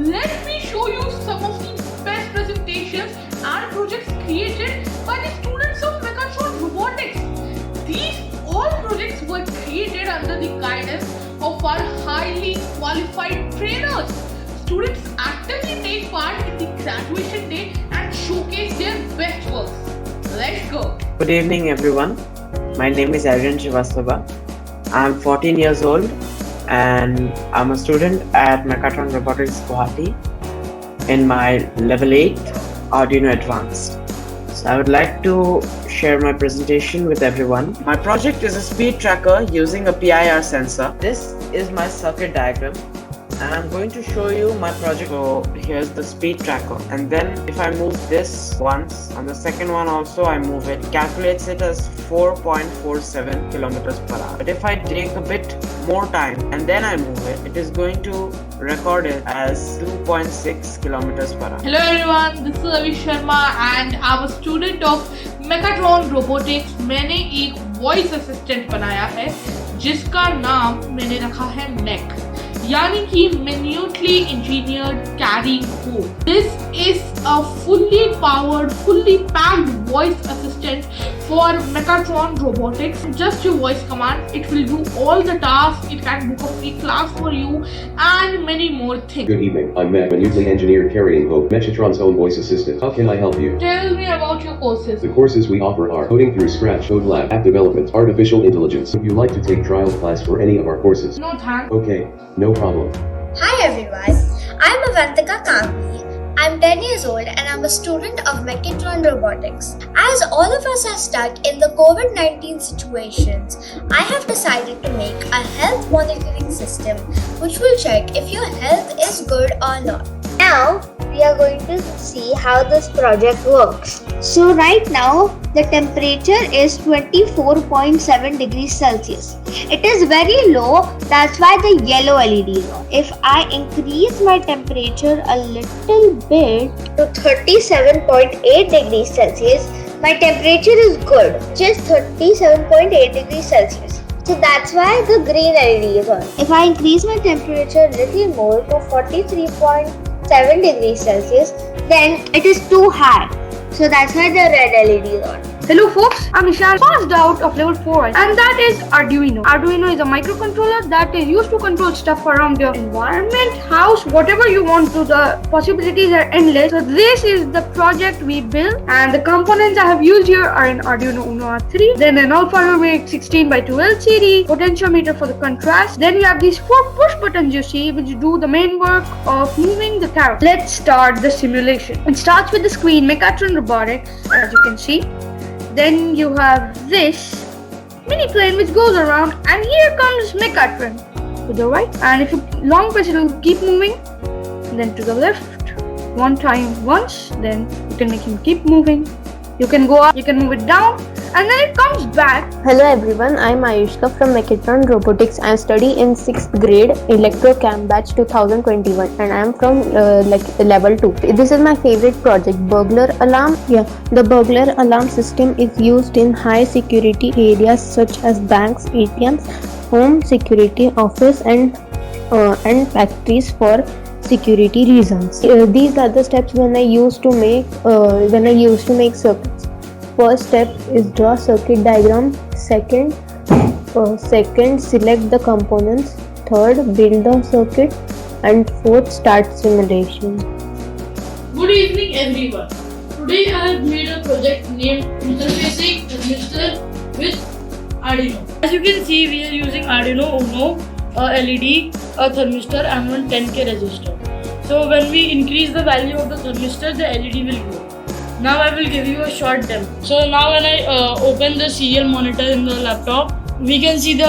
let me show you some of the best presentations and projects created by the students of Mechatron Robotics. These all projects were created under the guidance of our highly qualified trainers. Students actively take part in the graduation day and showcase their best works. Let's go. Good evening everyone. My name is Arjun Srivastava. I'm 14 years old and I'm a student at Mechatron Robotics Guwahati in my level 8 Arduino Advanced. So I would like to share my presentation with everyone. My project is a speed tracker using a PIR sensor. This is my circuit diagram and I'm going to show you my project. So here's the speed tracker, and then if I move this once and the second one also I move it, calculates it as 4.47 kilometers per hour. But if I take a bit more time and then I move it, it is going to record it as 2.6 kilometers per hour. Hello everyone, this is Avi Sharma and I'm a student of Mechatron Robotics. मैंने एक voice assistant बनाया है जिसका नाम मैंने रखा है MEC, यानी कि minutely engineered carrying code. This is a fully powered, fully packed voice assistant for Mechatron Robotics. Just your voice command, it will do all the tasks. It can book a free class for you and many more things. Good evening, I'm Mac, minutely engineered carrying code, Mechatron's own voice assistant. How can I help you? Tell me about your courses. The courses we offer are Coding through Scratch, Code Lab, App Development, Artificial Intelligence. Would you like to take trial class for any of our courses? No thanks. Okay, no problem. Hi everyone, I'm Avantika Kambi. I'm 10 years old and I'm a student of Mechatron Robotics. As all of us are stuck in the COVID-19 situations, I have decided to make a health monitoring system which will check if your health is good or not. Now, we are going to see how this project works. So right now, the temperature is 24.7 degrees Celsius. It is very low, that's why the yellow LED is on. If I increase my temperature a little bit to 37.8 degrees Celsius, my temperature is good, just 37.8 degrees Celsius. So that's why the green LED is on. If I increase my temperature a little more to 43.7 degrees Celsius, then it is too high. So that's why the red LED is on. Hello folks, I'm Ishan, passed out of level 4 and that is Arduino. Arduino is a microcontroller that is used to control stuff around your environment, house, whatever you want to. The possibilities are endless. So this is the project we built and the components I have used here are an Arduino Uno R3, then an alphanumeric 16x2 LCD, potentiometer for the contrast. Then you have these 4 push buttons you see which do the main work of moving the character. Let's start the simulation. It starts with the screen Mechatron Robotics, as you can see. Then you have this mini plane which goes around, and here comes Mechatron to the right, and if you long press it will keep moving, then to the left one time once, then you can make him keep moving. You can go up, you can move it down, and then it comes back. Hello everyone, I'm Ayushka from Mechatron Robotics. I study in 6th grade Electrocam batch 2021 and I am from level 2. This is my favorite project, Burglar Alarm. The Burglar Alarm system is used in high security areas such as banks, ATMs, home security, office and factories for security reasons. These are the steps when I used to make circuits. First step is draw circuit diagram. Second, select the components. Third, build the circuit. And fourth, start simulation. Good evening everyone. Today I have made a project named Interfacing Thermistor with Arduino. As you can see, we are using Arduino Uno, a LED, a thermistor and one 10K resistor. So when we increase the value of the thermistor, the LED will grow. Now I will give you a short demo. So now when I open the serial monitor in the laptop, we can see the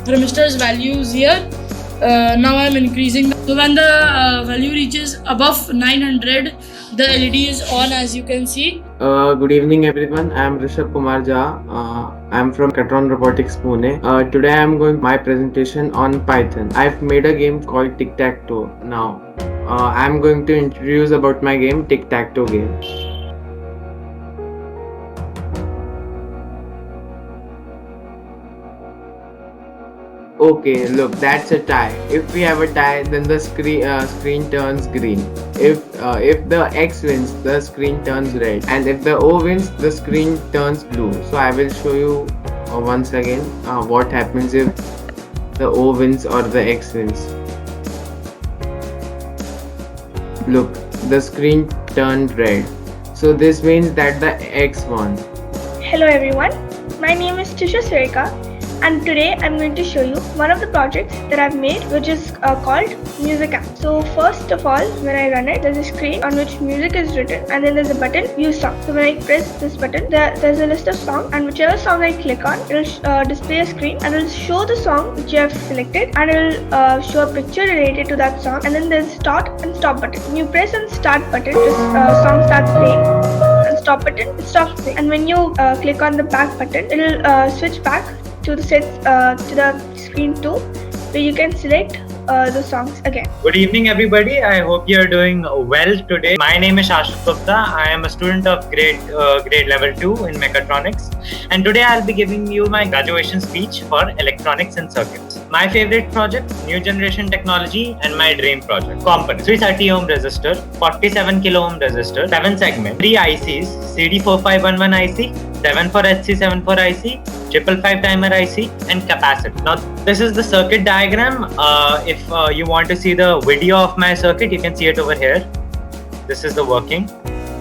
thermistor's values here. Now I am increasing. So when the value reaches above 900, the LED is on, as you can see. Good evening everyone, I am Rishabh Kumar Jha. I am from Mechatron Robotics Pune. Today I am going my presentation on Python. I have made a game called Tic Tac Toe. Now I am going to introduce about my game Tic Tac Toe Game. Okay, look, that's a tie. If we have a tie, then the screen turns green. If the X wins, the screen turns red, and if the O wins, the screen turns blue. So I will show you once again what happens if the O wins or the X wins. Look, the screen turned red. So this means that the X won. Hello everyone, my name is Tisha Sureka, and today I'm going to show you one of the projects that I've made, which is called Music App. So first of all, when I run it, there's a screen on which music is written, and then there's a button, View Song. So when I press this button, there's a list of songs, and whichever song I click on, it'll display a screen, and it'll show the song which you have selected, and it'll show a picture related to that song, and then there's Start and Stop button. When you press on Start button, this song starts playing, and Stop button, it stops playing. And when you click on the Back button, it'll switch back to the screen 2, where you can select the songs again. Good evening everybody, I hope you are doing well today. My name is Ashok Gupta. I am a student of grade level 2 in mechatronics, and today I'll be giving you my graduation speech for electronics and circuits. My favorite project, new generation technology, and my dream project. Components: 330 ohm resistor, 47 kilo ohm resistor, 7 segment, 3 ICs, CD4511 IC, 74HC74 IC, 555 timer IC, and capacitor. Now this is the circuit diagram. If you want to see the video of my circuit, you can see it over here. This is the working.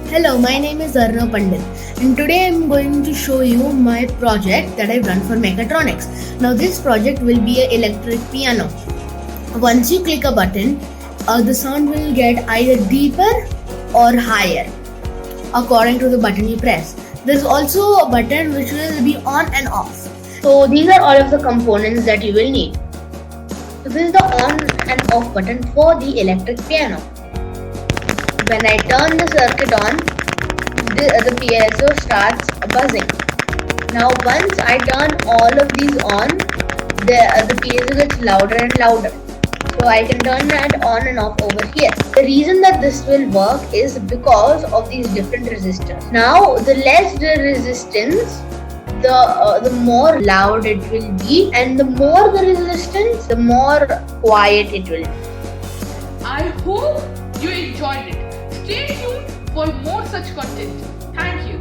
Hello, my name is Arnav Pandit, and today I'm going to show you my project that I've done for mechatronics. Now this project will be an electric piano. Once you click a button, the sound will get either deeper or higher according to the button you press. There's also a button which will be on and off. So these are all of the components that you will need. So this is the on and off button for the electric piano. When I turn the circuit on, the piezo starts buzzing. Now once I turn all of these on, the piezo gets louder and louder. So I can turn that on and off over here. The reason that this will work is because of these different resistors. Now the less the resistance, the more loud it will be, and the more the resistance, the more quiet it will be. I hope you enjoyed it. Stay tuned for more such content. Thank you.